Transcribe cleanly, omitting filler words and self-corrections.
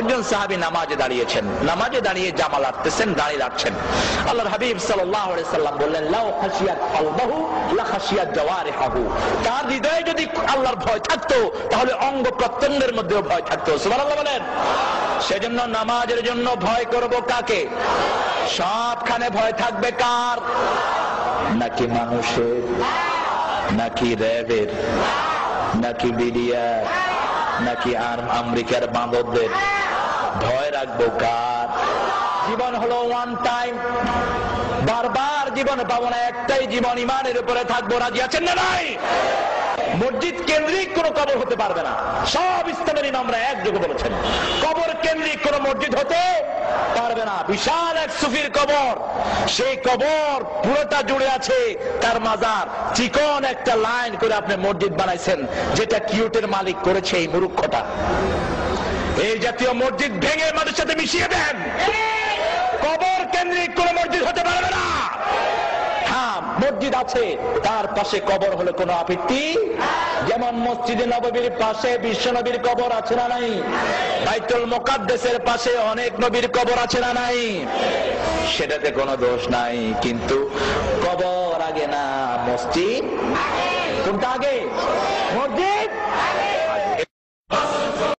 একজন সাহাবী নামাজে দাঁড়িয়েছেন, নামাজে দাঁড়িয়ে জামা লাড়তেছেন, দাড়ি রাখছেন। আল্লাহর হাবিব সাল্লাল্লাহু আলাইহি সাল্লাম বললেন, লাউ খাশিয়াত কলবাহু লা খাশিয়াত জাওয়ারিহু, তার হৃদয়ে যদি আল্লাহর ভয় থাকতো তাহলে অঙ্গ প্রত্যঙ্গের মধ্যেও ভয় থাকতো। সুবহানাল্লাহ বলেন। সেজন্য নামাজের জন্য ভয় করব কাকে? সবখানে ভয় থাকবে কার? নাকি মানুষের, নাকি র্যাবের, নাকি বিডিআর, নাকি আর আমেরিকার বাঁদরদের? ভয় রাখবো কার? জীবন হলো ওয়ান টাইম, বারবার জীবন পাবো না, একটাই জীবন, ইমানের উপরে থাকবো। রাজি আছেন না নাই? মসজিদ কেন্দ্রিক কোন কবর হতে পারবে না। সব ইসলামের ইমামরা একযোগে বলেছেন কবর কেন্দ্রিক কোন মসজিদ হতে পারবে না। বিশাল এক সুফির কবর, সেই কবর পুরোটা জুড়ে আছে তার মাজার, চিকন একটা লাইন করে আপনি মসজিদ বানাইছেন, যেটা কিউটের মালিক করেছে এই মূর্খটা। এই জাতীয় মসজিদ ভেঙে মানুষের সাথে মিশিয়ে দেন। কবর কেন্দ্রিক কোন মসজিদ হতে পারবে না। হ্যাঁ, মসজিদ আছে, তার পাশে কবর হলে কোনো আপত্তি। যেমন মসজিদে নববীর পাশে বিশ্ব নবীর কবর আছে না নাই? বাইতুল মুকাদ্দাসের পাশে অনেক নবীর কবর আছে না নাই? সেটাতে কোনো দোষ নাই, কিন্তু কবর আগে না মসজিদ? কোনটা আগে? মসজিদ